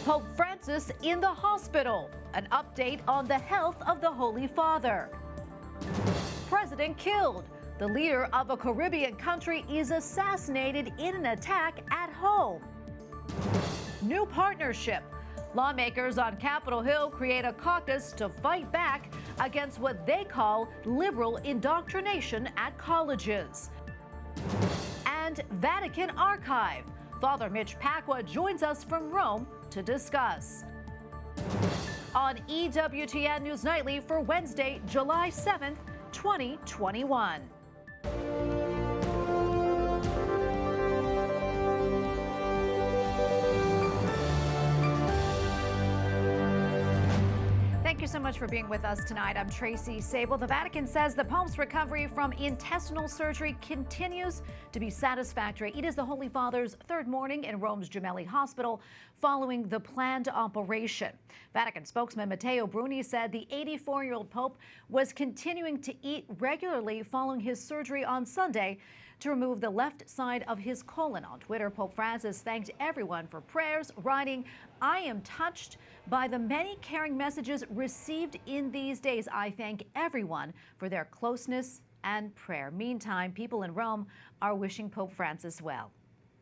Pope Francis in the hospital. An update on the health of the Holy Father. President killed. The leader of a Caribbean country is assassinated in an attack at home. New partnership. Lawmakers on Capitol Hill create a caucus to fight back against what they call liberal indoctrination at colleges. And Vatican Archive. Father Mitch Pacwa joins us from Rome to discuss. On EWTN News Nightly for Wednesday, July 7th, 2021. Thank you so much for being with us tonight. I'm Tracy Sable. The Vatican says the Pope's recovery from intestinal surgery continues to be satisfactory. It is the Holy Father's third morning in Rome's Gemelli Hospital following the planned operation. Vatican spokesman Matteo Bruni said the 84-year-old Pope was continuing to eat regularly following his surgery on Sunday to remove the left side of his colon. On Twitter, Pope Francis thanked everyone for prayers, writing, "I am touched by the many caring messages received in these days. I thank everyone for their closeness and prayer." Meantime, people in Rome are wishing Pope Francis well.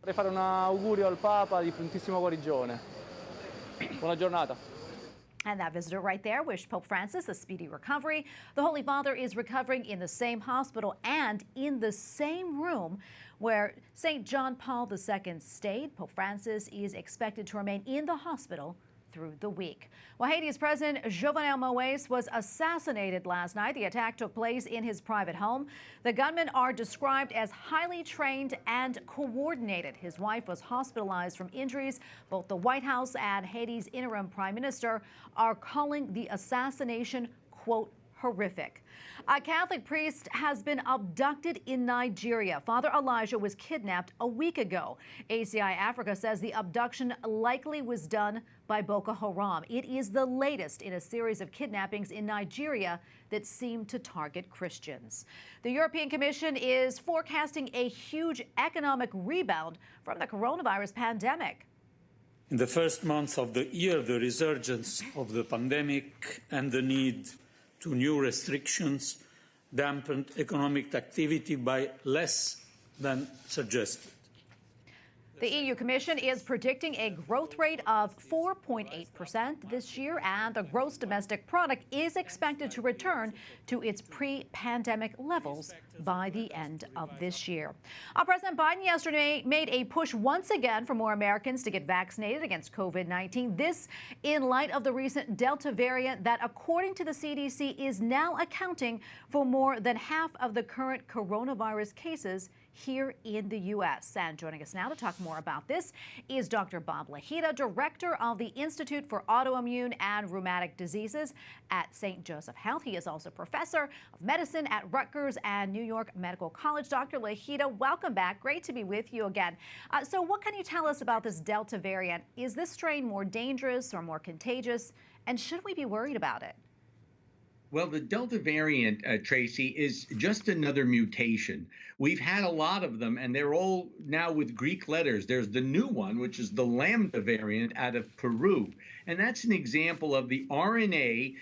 Vorrei fare un augurio al Papa di prontissima guarigione. Buona giornata. And that visitor right there wished Pope Francis a speedy recovery. The Holy Father is recovering in the same hospital and in the same room where St. John Paul II stayed. Pope Francis is expected to remain in the hospital through the week. Well, Haiti's President Jovenel Moïse was assassinated last night. The attack took place in his private home. The gunmen are described as highly trained and coordinated. His wife was hospitalized from injuries. Both the White House and Haiti's interim prime minister are calling the assassination, quote, horrific. A Catholic priest has been abducted in Nigeria. Father Elijah was kidnapped a week ago. ACI Africa says the abduction likely was done by Boko Haram. It is the latest in a series of kidnappings in Nigeria that seem to target Christians. The European Commission is forecasting a huge economic rebound from the coronavirus pandemic. In the first months of the year, the resurgence of the pandemic and the need to new restrictions dampened economic activity by less than suggested. The EU Commission is predicting a growth rate of 4.8% this year, and the gross domestic product is expected to return to its pre-pandemic levels by the end of this year. President Biden yesterday made a push once again for more Americans to get vaccinated against COVID-19. This in light of the recent Delta variant that, according to the CDC, is now accounting for more than half of the current coronavirus cases here in the U.S. And joining us now to talk more about this is Dr. Bob Lahita, director of the Institute for Autoimmune and Rheumatic Diseases at St. Joseph Health. He is also professor of medicine at Rutgers and New York Medical College. Dr. Lahita, welcome back. Great to be with you again. So what can you tell us about this Delta variant? Is this strain more dangerous or more contagious? And should we be worried about it? Well, the Delta variant, Tracy, is just another mutation. We've had a lot of them, and they're all now with Greek letters. There's the new one, which is the Lambda variant out of Peru. And that's an example of the RNA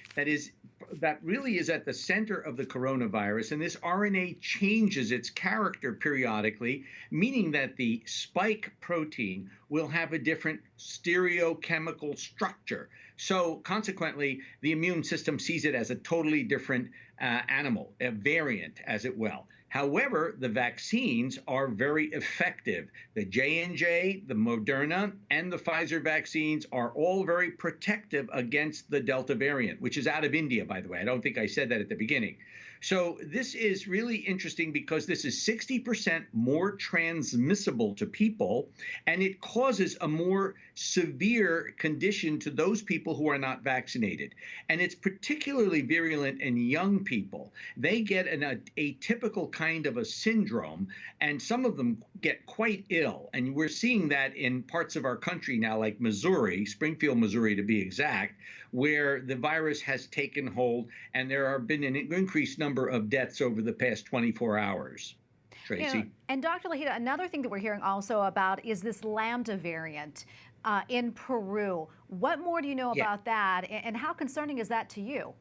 that really is at the center of the coronavirus. And this RNA changes its character periodically, meaning that the spike protein will have a different stereochemical structure. So consequently, the immune system sees it as a totally different animal, a variant, as it will. However, the vaccines are very effective. The J&J, the Moderna, and the Pfizer vaccines are all very protective against the Delta variant, which is out of India, by the way. I don't think I said that at the beginning. So this is really interesting because this is 60% more transmissible to people, and it causes a more severe condition to those people who are not vaccinated. And it's particularly virulent in young people. They get an atypical kind of a syndrome, and some of them get quite ill. And we're seeing that in parts of our country now, like Missouri, Springfield, Missouri to be exact, where the virus has taken hold, and there have been an increased number of deaths over the past 24 hours. Tracy. And Dr. Lahita, another thing that we're hearing also about is this Lambda variant. in Peru. What more do you know about that, and how concerning is that to you?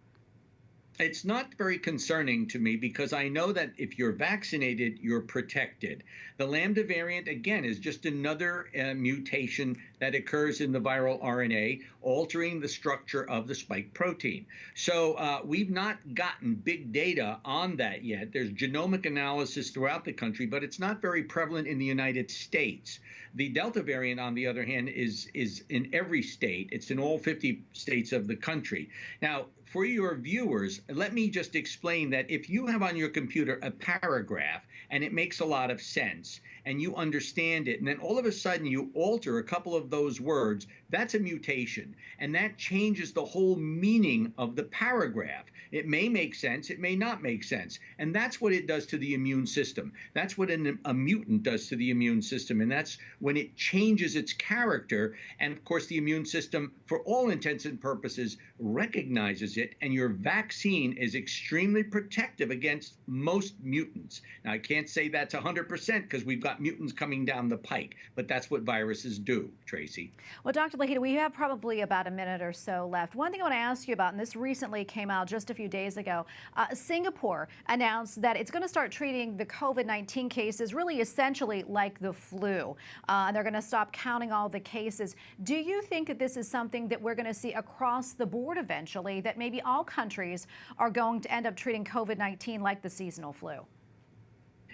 It's not very concerning to me because I know that if you're vaccinated, you're protected. The Lambda variant, again, is just another mutation that occurs in the viral RNA, altering the structure of the spike protein. So we've not gotten big data on that yet. There's genomic analysis throughout the country, but it's not very prevalent in the United States. The Delta variant, on the other hand, is in every state. It's in all 50 states of the country. Now, for your viewers, let me just explain that if you have on your computer a paragraph and it makes a lot of sense and you understand it, and then all of a sudden you alter a couple of those words, that's a mutation. And that changes the whole meaning of the paragraph. It may make sense, it may not make sense. And that's what it does to the immune system. That's what a mutant does to the immune system. And that's when it changes its character. And of course, the immune system, for all intents and purposes, recognizes it. And your vaccine is extremely protective against most mutants. Now, I can't say that's 100% because we've got mutants coming down the pike, but that's what viruses do, Tracy. Well, Dr. Lahita, we have probably about a minute or so left. One thing I want to ask you about, and this recently came out just a few days ago, Singapore announced that it's going to start treating the COVID-19 cases really essentially like the flu. And they're going to stop counting all the cases. Do you think that this is something that we're going to see across the board eventually, that maybe all countries are going to end up treating COVID-19 like the seasonal flu?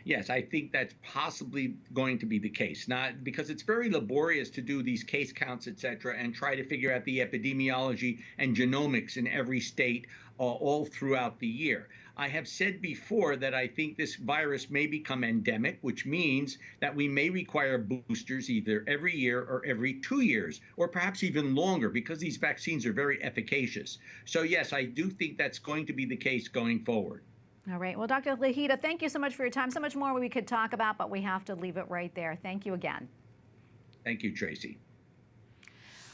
Yes, I think that's possibly going to be the case. Not because it's very laborious to do these case counts, et cetera, and try to figure out the epidemiology and genomics in every state all throughout the year. I have said before that I think this virus may become endemic, which means that we may require boosters either every year or every 2 years, or perhaps even longer, because these vaccines are very efficacious. So yes, I do think that's going to be the case going forward. All right. Well, Dr. Lahita, thank you so much for your time. So much more we could talk about, but we have to leave it right there. Thank you again. Thank you, Tracy.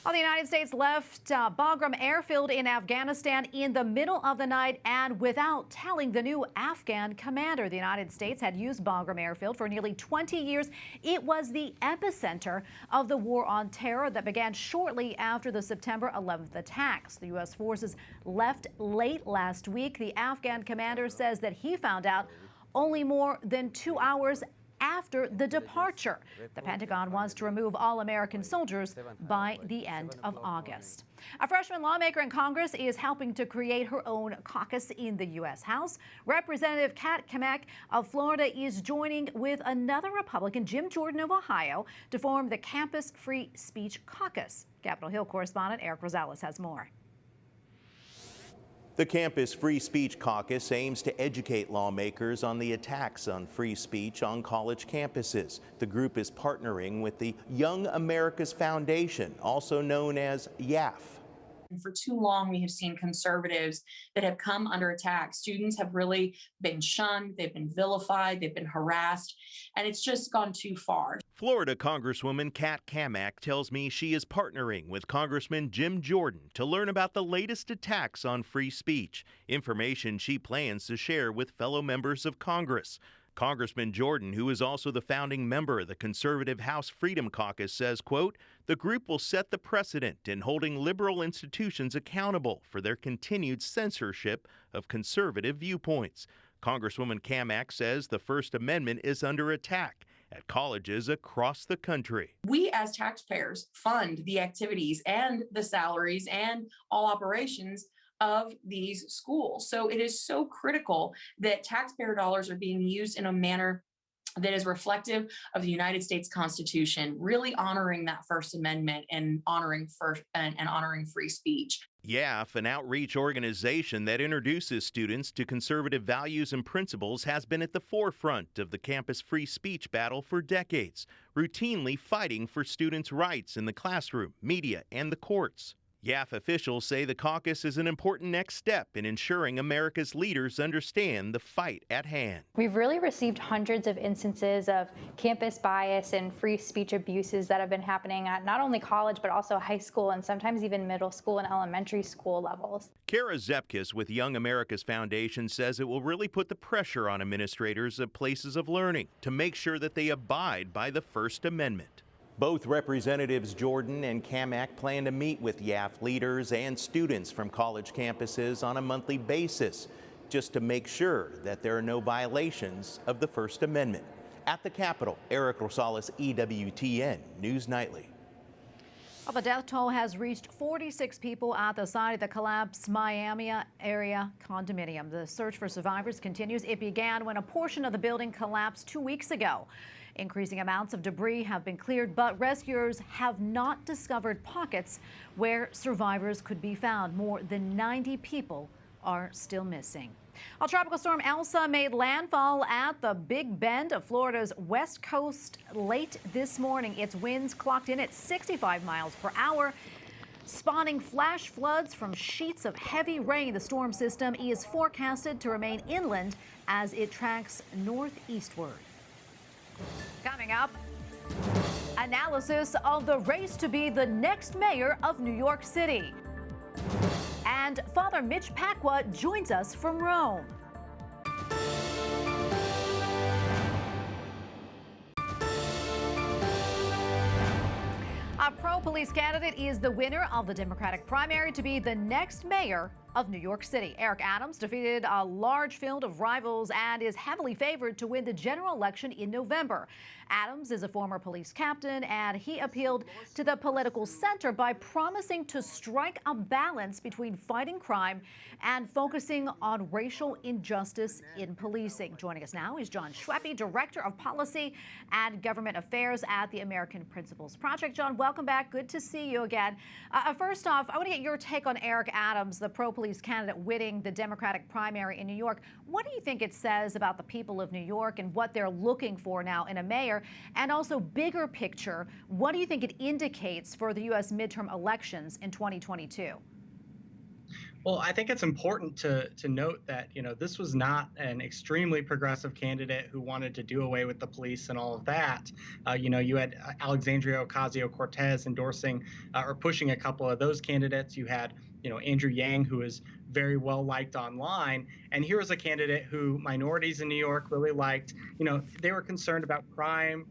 Well, the United States left Bagram Airfield in Afghanistan in the middle of the night and without telling the new Afghan commander. The United States had used Bagram Airfield for nearly 20 years. It was the epicenter of the war on terror that began shortly after the September 11th attacks. The U.S. forces left late last week. The Afghan commander says that he found out only more than 2 hours after the departure. The Pentagon wants to remove all American soldiers by the end of August. A freshman lawmaker in Congress is helping to create her own caucus in the U.S. House. Representative Kat Cammack of Florida is joining with another Republican, Jim Jordan of Ohio, to form the Campus Free Speech Caucus. Capitol Hill correspondent Eric Rosales has more. The Campus Free Speech Caucus aims to educate lawmakers on the attacks on free speech on college campuses. The group is partnering with the Young America's Foundation, also known as YAF. For too long, we have seen conservatives that have come under attack. Students have really been shunned, they've been vilified, they've been harassed, and it's just gone too far. Florida Congresswoman Kat Cammack tells me she is partnering with Congressman Jim Jordan to learn about the latest attacks on free speech, information she plans to share with fellow members of Congress. Congressman Jordan, who is also the founding member of the conservative House Freedom Caucus, says, quote, the group will set the precedent in holding liberal institutions accountable for their continued censorship of conservative viewpoints. Congresswoman Cammack says the First Amendment is under attack at colleges across the country. We as taxpayers fund the activities and the salaries and all operations of these schools. So it is so critical that taxpayer dollars are being used in a manner that is reflective of the United States Constitution, really honoring that First Amendment and honoring free speech. YAF, an outreach organization that introduces students to conservative values and principles, has been at the forefront of the campus free speech battle for decades, routinely fighting for students' rights in the classroom, media, and the courts. YAF officials say the caucus is an important next step in ensuring America's leaders understand the fight at hand. We've really received hundreds of instances of campus bias and free speech abuses that have been happening at not only college, but also high school and sometimes even middle school and elementary school levels. Kara Zepkis with Young America's Foundation says it will really put the pressure on administrators at places of learning to make sure that they abide by the First Amendment. Both Representatives Jordan and Cammack plan to meet with YAF leaders and students from college campuses on a monthly basis, just to make sure that there are no violations of the First Amendment. At the Capitol, Eric Rosales, EWTN News Nightly. Well, the death toll has reached 46 people at the site of the collapsed Miami area condominium. The search for survivors continues. It began when a portion of the building collapsed 2 weeks ago. Increasing amounts of debris have been cleared, but rescuers have not discovered pockets where survivors could be found. More than 90 people are still missing. A tropical storm Elsa made landfall at the Big Bend of Florida's west coast late this morning. Its winds clocked in at 65 miles per hour, spawning flash floods from sheets of heavy rain. The storm system is forecasted to remain inland as it tracks northeastward. Coming up, analysis of the race to be the next mayor of New York City. And Father Mitch Pacwa joins us from Rome. A pro-police candidate is the winner of the Democratic primary to be the next mayor of New York City. Eric Adams defeated a large field of rivals and is heavily favored to win the general election in November. Adams is a former police captain, and he appealed to the political center by promising to strike a balance between fighting crime and focusing on racial injustice in policing. Joining us now is Jon Schweppe, Director of Policy and Government Affairs at the American Principles Project. Jon, welcome back. Good to see you again. First off, I want to get your take on Eric Adams, the pro-police candidate winning the Democratic primary in New York. What do you think it says about the people of New York and what they're looking for now in a mayor? And also, bigger picture, what do you think it indicates for the U.S. midterm elections in 2022? Well, I think it's important to note that, this was not an extremely progressive candidate who wanted to do away with the police and all of that. You had Alexandria Ocasio-Cortez endorsing or pushing a couple of those candidates. You had, Andrew Yang, who is very well liked online. And here was a candidate who minorities in New York really liked. They were concerned about crime.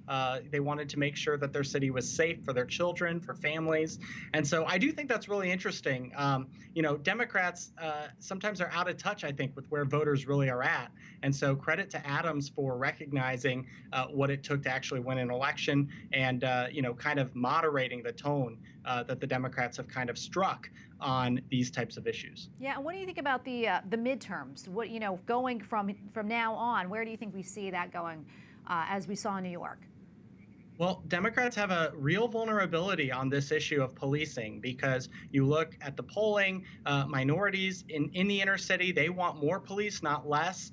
They wanted to make sure that their city was safe for their children, for families. And so I do think that's really interesting. Democrats sometimes are out of touch, I think, with where voters really are at. And so credit to Adams for recognizing what it took to actually win an election and, kind of moderating the tone that the Democrats have kind of struck on these types of issues. Yeah, and what do you think about the midterms? What going from now on, where do you think we see that going as we saw in New York? Well, Democrats have a real vulnerability on this issue of policing because you look at the polling, minorities in the inner city, they want more police, not less.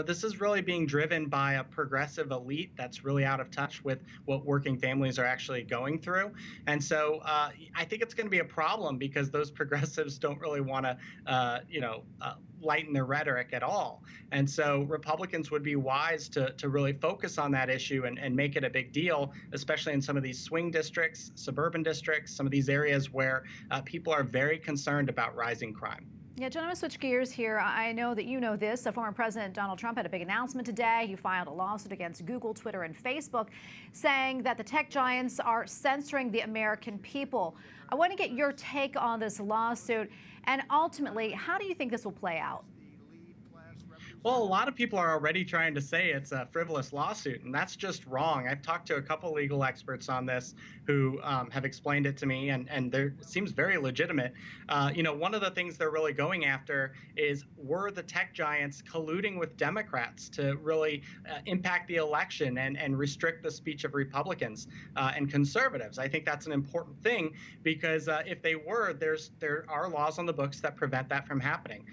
This is really being driven by a progressive elite that's really out of touch with what working families are actually going through. And so I think it's going to be a problem because those progressives don't really want to, lighten their rhetoric at all. And so Republicans would be wise to really focus on that issue and make it a big deal, especially in some of these swing districts, suburban districts, some of these areas where people are very concerned about rising crime. Yeah, Jon, I'm going to switch gears here. I know that you know this. Former President Donald Trump had a big announcement today. He filed a lawsuit against Google, Twitter, and Facebook, saying that the tech giants are censoring the American people. I want to get your take on this lawsuit, and ultimately, how do you think this will play out? Well, a lot of people are already trying to say it's a frivolous lawsuit, and that's just wrong. I've talked to a couple legal experts on this who have explained it to me, and it seems very legitimate. One of the things they're really going after is, were the tech giants colluding with Democrats to really impact the election and restrict the speech of Republicans and conservatives? I think that's an important thing because if they were, there are laws on the books that prevent that from happening.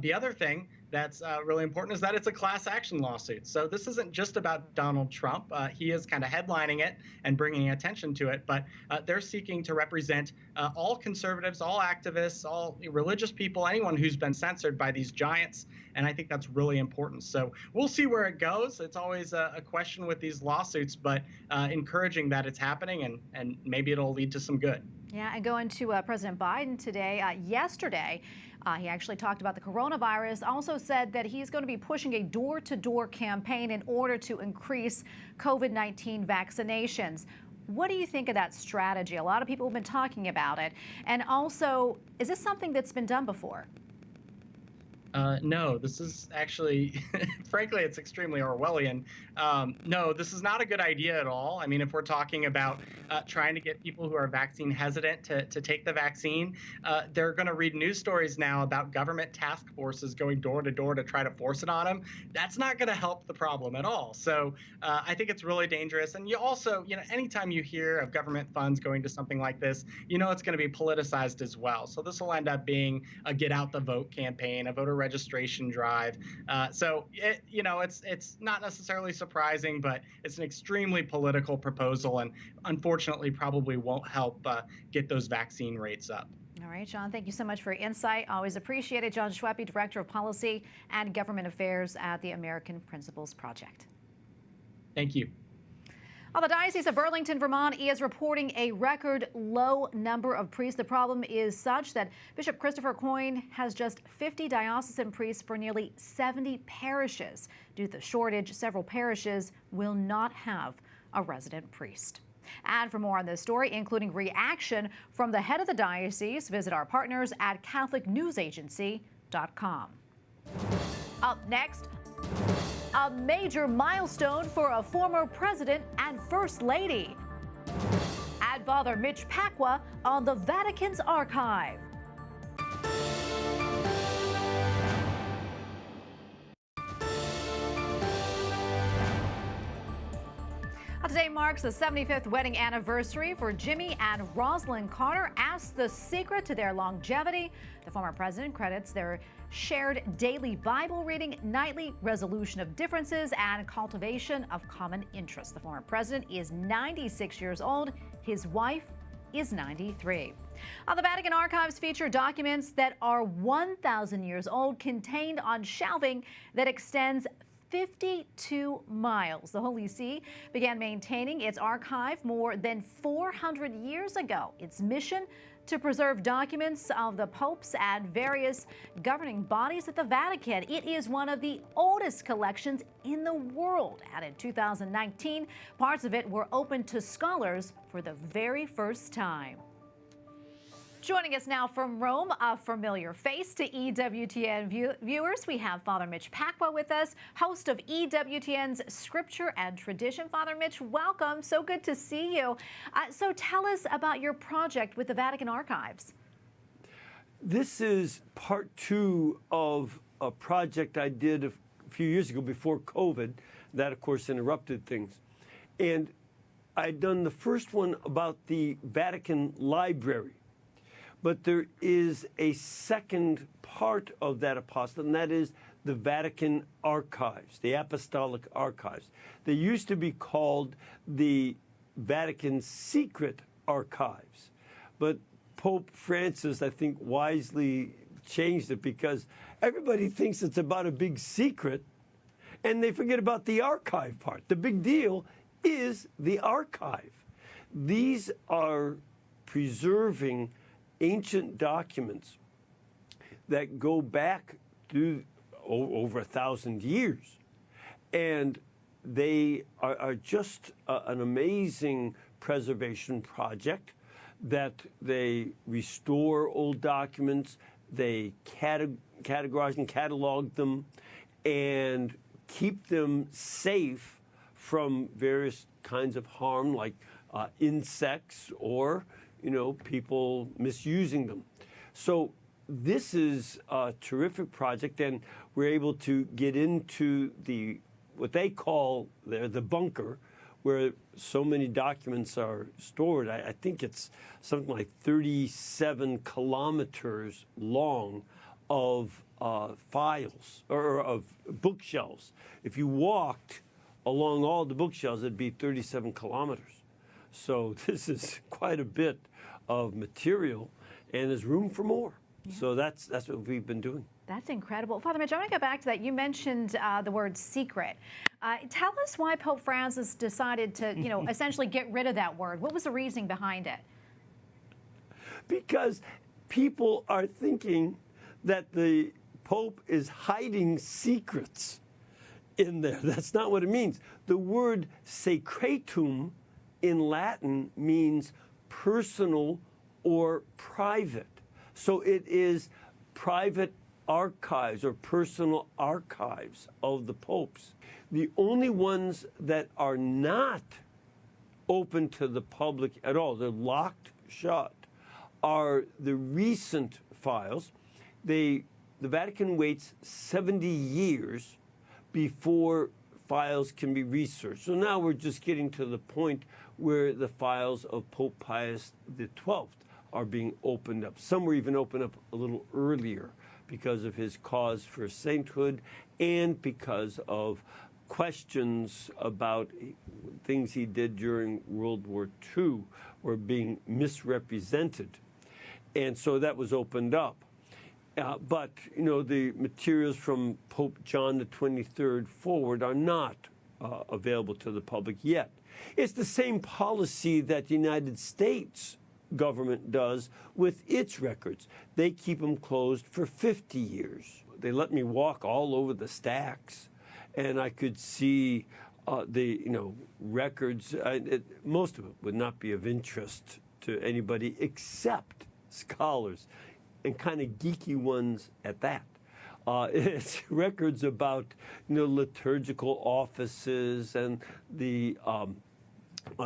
The other thing that's really important is that it's a class action lawsuit. So this isn't just about Donald Trump. He is kind of headlining it and bringing attention to it, but they're seeking to represent all conservatives, all activists, all religious people, anyone who's been censored by these giants. And I think that's really important. So we'll see where it goes. It's always a question with these lawsuits, but encouraging that it's happening and maybe it'll lead to some good. Yeah, and going to President Biden today, yesterday, he actually talked about the coronavirus, also said that he's going to be pushing a door-to-door campaign in order to increase COVID-19 vaccinations. What do you think of that strategy? A lot of people have been talking about it. And also, is this something that's been done before? No, this is actually, frankly, it's extremely Orwellian. No, this is not a good idea at all. I mean, if we're talking about trying to get people who are vaccine hesitant to take the vaccine, they're going to read news stories now about government task forces going door to door to try to force it on them. That's not going to help the problem at all. So I think it's really dangerous. And you also, anytime you hear of government funds going to something like this, it's going to be politicized as well. So this will end up being a get out the vote campaign, a voter registration drive. So it's not necessarily surprising, but it's an extremely political proposal, and unfortunately probably won't help get those vaccine rates up. All right, Jon, thank you so much for your insight. Always appreciate it. Jon Schweppe, Director of Policy and Government Affairs at the American Principles Project. Thank you. Well, the Diocese of Burlington, Vermont is reporting a record low number of priests. The problem is such that Bishop Christopher Coyne has just 50 diocesan priests for nearly 70 parishes. Due to the shortage, several parishes will not have a resident priest. And for more on this story, including reaction from the head of the diocese, visit our partners at CatholicNewsAgency.com. Up next, a major milestone for a former president and first lady. Add Father Mitch Pacwa on the Vatican's archive. Today marks the 75th wedding anniversary for Jimmy and Rosalind Carter. As the secret to their longevity, the former president credits their shared daily Bible reading, nightly resolution of differences, and cultivation of common interests. The former president is 96 years old. His wife is 93. The Vatican archives feature documents that are 1,000 years old, contained on shelving that extends 52 miles. The Holy See began maintaining its archive more than 400 years ago. Its mission: to preserve documents of the popes and various governing bodies at the Vatican. It is one of the oldest collections in the world. And in 2019, parts of it were open to scholars for the very first time. Joining us now from Rome, a familiar face to EWTN viewers, we have Father Mitch Pacwa with us, host of EWTN's Scripture and Tradition. Father Mitch, welcome. So good to see you. So tell us about your project with the Vatican Archives. This is part 2 of a project I did a few years ago before COVID. That, of course, interrupted things. And I'd done the first one about the Vatican Library. But there is a second part of that apostolate, and that is the Vatican Archives, the Apostolic Archives. They used to be called the Vatican Secret Archives. But Pope Francis, I think, wisely changed it because everybody thinks it's about a big secret, and they forget about the archive part. The big deal is the archive. These are preserving ancient documents that go back through over 1,000 years. And they are just an amazing preservation project that they restore old documents, they categorize and catalog them, and keep them safe from various kinds of harm like insects or people misusing them. So this is a terrific project, and we're able to get into what they call the bunker, where so many documents are stored. I think it's something like 37 kilometers long of files or of bookshelves. If you walked along all the bookshelves, it'd be 37 kilometers. So this is quite a bit of material, and there's room for more. Yeah. So that's what we've been doing. That's incredible. Father Mitch, I want to go back to that. You mentioned the word secret. Tell us why Pope Francis decided to, essentially get rid of that word. What was the reasoning behind it? Because people are thinking that the Pope is hiding secrets in there. That's not what it means. The word secretum in Latin means personal or private. So it is private archives or personal archives of the popes. The only ones that are not open to the public at all, they're locked shut, are the recent files. The Vatican waits 70 years before files can be researched. So now we're just getting to the point where the files of Pope Pius XII are being opened up. Some were even opened up a little earlier because of his cause for sainthood and because of questions about things he did during World War II were being misrepresented. And so that was opened up. But, you know, the materials from Pope John the 23rd forward are not available to the public yet. It's the same policy that the United States government does with its records. They keep them closed for 50 years. They let me walk all over the stacks, and I could see the records. Most of it would not be of interest to anybody except scholars, and kind of geeky ones at that. It's records about liturgical offices and the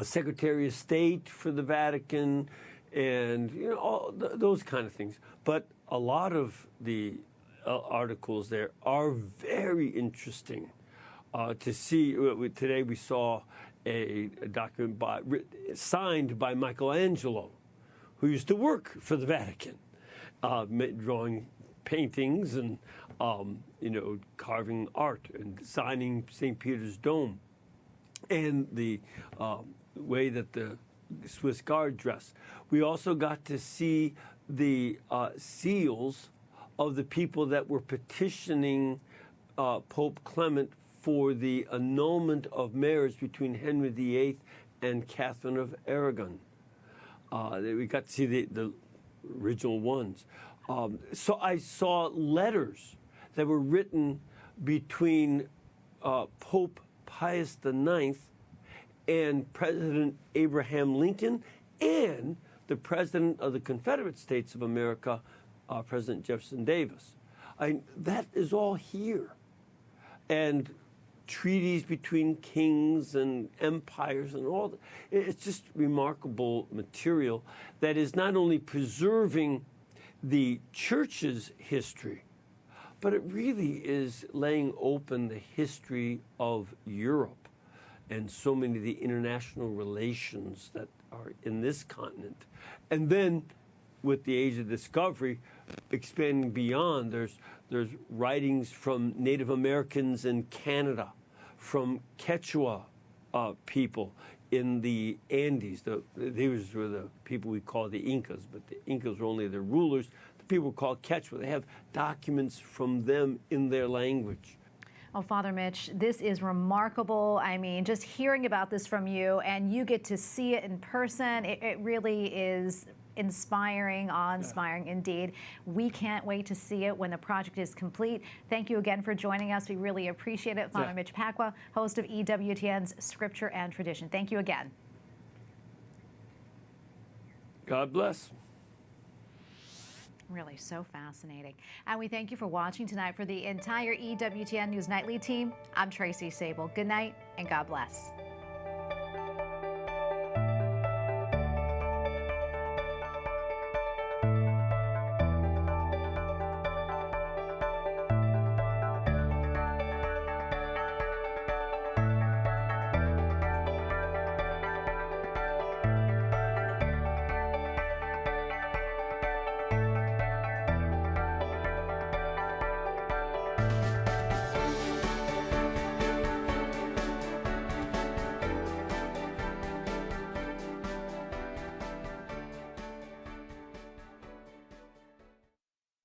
Secretary of State for the Vatican, and all those kind of things. But a lot of the articles there are very interesting to see. Today we saw a document signed by Michelangelo, who used to work for the Vatican, drawing paintings and carving art and signing St. Peter's Dome, and the way that the Swiss Guard dress. We also got to see the seals of the people that were petitioning Pope Clement for the annulment of marriage between Henry VIII and Catherine of Aragon. We got to see the original ones. So I saw letters that were written between Pope Pius IX and President Abraham Lincoln and the President of the Confederate States of America, President Jefferson Davis. That is all here. And treaties between kings and empires and all that. It's just remarkable material that is not only preserving the church's history, but it really is laying open the history of Europe and so many of the international relations that are in this continent. And then with the age of discovery, expanding beyond, there's writings from Native Americans in Canada, from Quechua people in the Andes. These were the people we call the Incas, but the Incas were only the rulers. The people were called Quechua. They have documents from them in their language. Oh, Father Mitch, this is remarkable. I mean, just hearing about this from you, and you get to see it in person, it really is inspiring, awe-inspiring indeed. We can't wait to see it when the project is complete. Thank you again for joining us. We really appreciate it. Father Mitch Pacwa, host of EWTN's Scripture and Tradition. Thank you again. God bless. Really so fascinating. And we thank you for watching tonight. For the entire EWTN News Nightly team, I'm Tracy Sable. Good night and God bless.